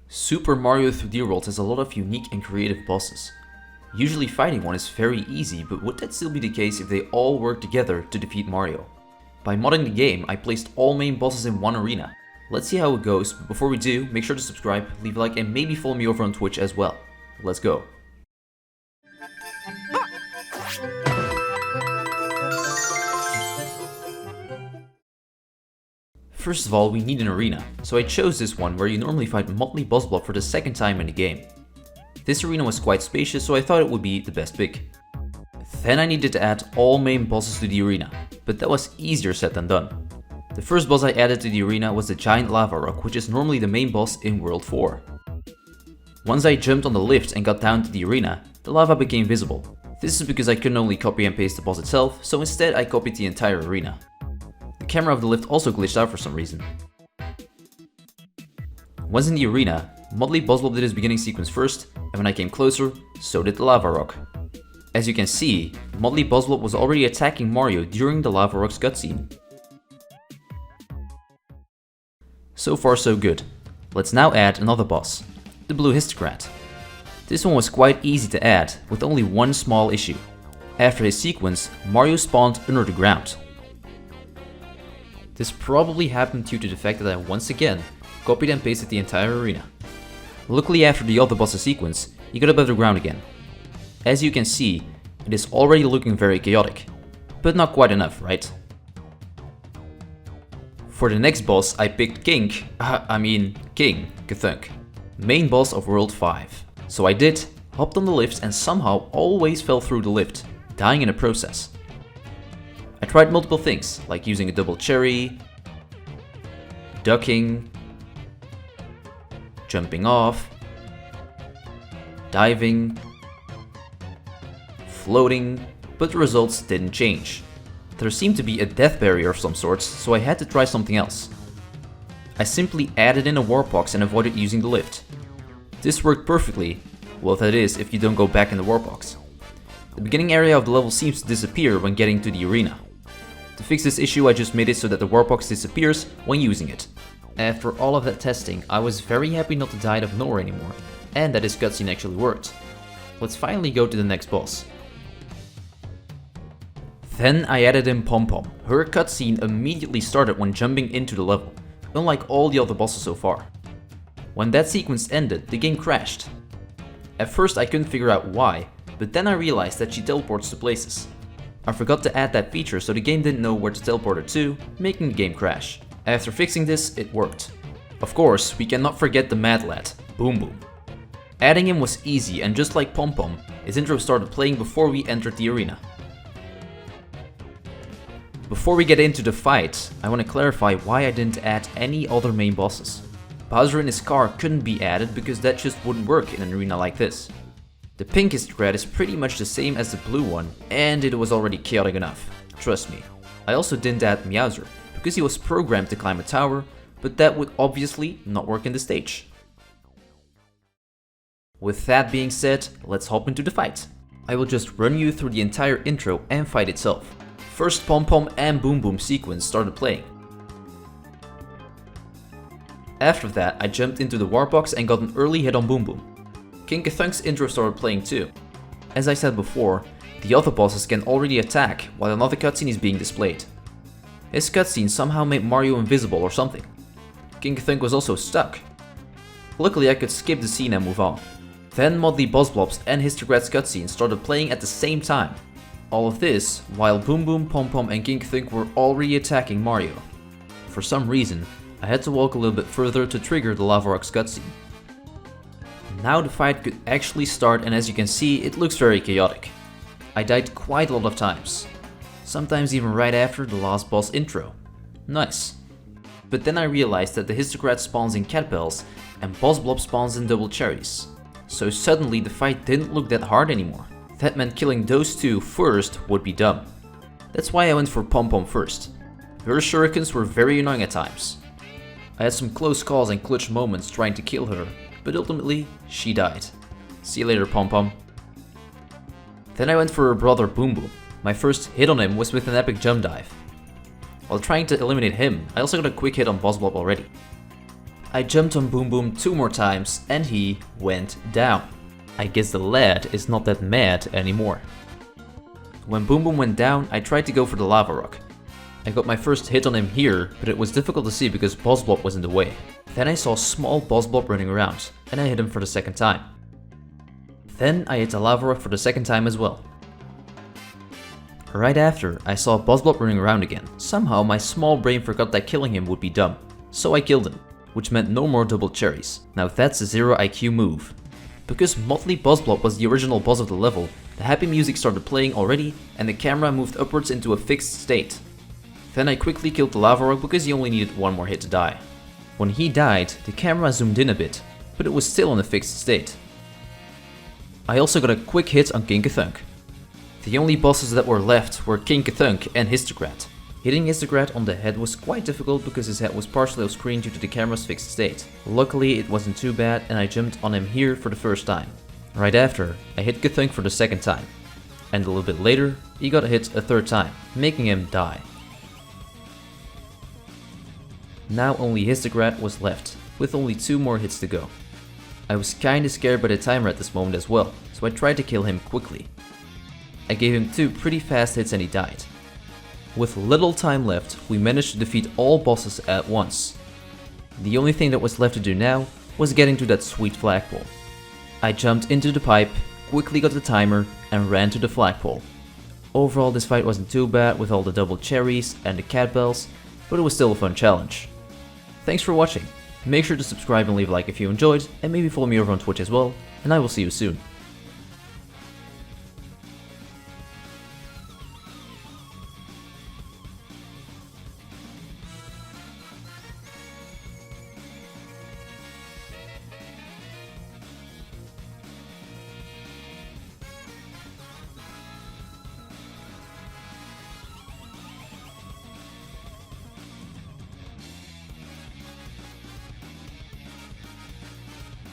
Super Mario 3D World has a lot of unique and creative bosses. Usually fighting one is very easy, but would that still be the case if they all work together to defeat Mario? By modding the game, I placed all main bosses in one arena. Let's see how it goes, but before we do, make sure to subscribe, leave a like, and maybe follow me over on Twitch as well. Let's go. First of all, we need an arena, so I chose this one where you normally fight Motley Buzzblob for the second time in the game. This arena was quite spacious, so I thought it would be the best pick. Then I needed to add all main bosses to the arena, but that was easier said than done. The first boss I added to the arena was the giant lava rock, which is normally the main boss in World 4. Once I jumped on the lift and got down to the arena, the lava became visible. This is because I couldn't only copy and paste the boss itself, so instead I copied the entire arena. The camera of the lift also glitched out for some reason. Once in the arena, Motley Buzzblob did his beginning sequence first, and when I came closer, so did the lava rock. As you can see, Motley Buzzblob was already attacking Mario during the lava rock's cutscene. So far so good. Let's now add another boss, the blue Histocrat. This one was quite easy to add, with only one small issue. After his sequence, Mario spawned under the ground. This probably happened due to the fact that I once again copied and pasted the entire arena. Luckily after the other boss's sequence, he got above the ground again. As you can see, it is already looking very chaotic, but not quite enough, right? For the next boss I picked King Koopa, main boss of World 5. So I did, hopped on the lift and somehow always fell through the lift, dying in the process. I tried multiple things, like using a double cherry, ducking, jumping off, diving, floating, but the results didn't change. There seemed to be a death barrier of some sort, so I had to try something else. I simply added in a warp box and avoided using the lift. This worked perfectly, well that is if you don't go back in the warp box. The beginning area of the level seems to disappear when getting to the arena. To fix this issue I just made it so that the warp box disappears when using it. After all of that testing, I was very happy not to die out of nowhere anymore, and that this cutscene actually worked. Let's finally go to the next boss. Then I added in Pom Pom. Her cutscene immediately started when jumping into the level, unlike all the other bosses so far. When that sequence ended, the game crashed. At first I couldn't figure out why, but then I realized that she teleports to places. I forgot to add that feature, so the game didn't know where to teleport her to, making the game crash. After fixing this, it worked. Of course, we cannot forget the Mad Lad, Boom Boom. Adding him was easy, and just like Pom Pom, his intro started playing before we entered the arena. Before we get into the fight, I want to clarify why I didn't add any other main bosses. Bowser in his car couldn't be added because that just wouldn't work in an arena like this. The pink Histocrat is pretty much the same as the blue one, and it was already chaotic enough, trust me. I also didn't add Meowser, because he was programmed to climb a tower, but that would obviously not work in the stage. With that being said, let's hop into the fight. I will just run you through the entire intro and fight itself. First Pom Pom and Boom Boom sequence started playing. After that, I jumped into the warp box and got an early hit on Boom Boom. King Koopa's intro started playing too. As I said before, the other bosses can already attack while another cutscene is being displayed. His cutscene somehow made Mario invisible or something. King Koopa was also stuck. Luckily I could skip the scene and move on. Then Motley Buzzblob's and Histocrat's cutscene started playing at the same time. All of this while Boom Boom, Pom Pom and King Koopa were already attacking Mario. For some reason, I had to walk a little bit further to trigger the Lava Rock's cutscene. Now the fight could actually start, and as you can see, it looks very chaotic. I died quite a lot of times. Sometimes even right after the last boss intro. Nice. But then I realized that the Histocrat spawns in cat bells and Buzzblob spawns in double cherries. So suddenly the fight didn't look that hard anymore. That meant killing those two first would be dumb. That's why I went for Pom Pom first. Her shurikens were very annoying at times. I had some close calls and clutch moments trying to kill her, but ultimately, she died. See you later, Pom Pom. Then I went for her brother Boom Boom. My first hit on him was with an epic jump dive. While trying to eliminate him, I also got a quick hit on Buzzblob already. I jumped on Boom Boom 2 more times and he went down. I guess the lad is not that mad anymore. When Boom Boom went down, I tried to go for the lava rock. I got my first hit on him here, but it was difficult to see because Boss Blob was in the way. Then I saw a small Boss Blob running around, and I hit him for the second time. Then I hit the lava rock for the second time as well. Right after, I saw Boss Blob running around again. Somehow my small brain forgot that killing him would be dumb, so I killed him, which meant no more double cherries. Now that's a 0 IQ move. Because Motley Boss Blob was the original boss of the level, the happy music started playing already and the camera moved upwards into a fixed state. Then I quickly killed the lava rock because he only needed one more hit to die. When he died, the camera zoomed in a bit, but it was still in a fixed state. I also got a quick hit on King Thunk. The only bosses that were left were King Thunk and Histocrat. Hitting Histocrat on the head was quite difficult because his head was partially off screen due to the camera's fixed state. Luckily it wasn't too bad and I jumped on him here for the first time. Right after, I hit Thunk for the second time. And a little bit later, he got hit a third time, making him die. Now only Histocrat was left, with only 2 more hits to go. I was kinda scared by the timer at this moment as well, so I tried to kill him quickly. I gave him 2 pretty fast hits and he died. With little time left, we managed to defeat all bosses at once. The only thing that was left to do now was getting to that sweet flagpole. I jumped into the pipe, quickly got the timer, and ran to the flagpole. Overall this fight wasn't too bad with all the double cherries and the cat bells, but it was still a fun challenge. Thanks for watching, make sure to subscribe and leave a like if you enjoyed, and maybe follow me over on Twitch as well, and I will see you soon.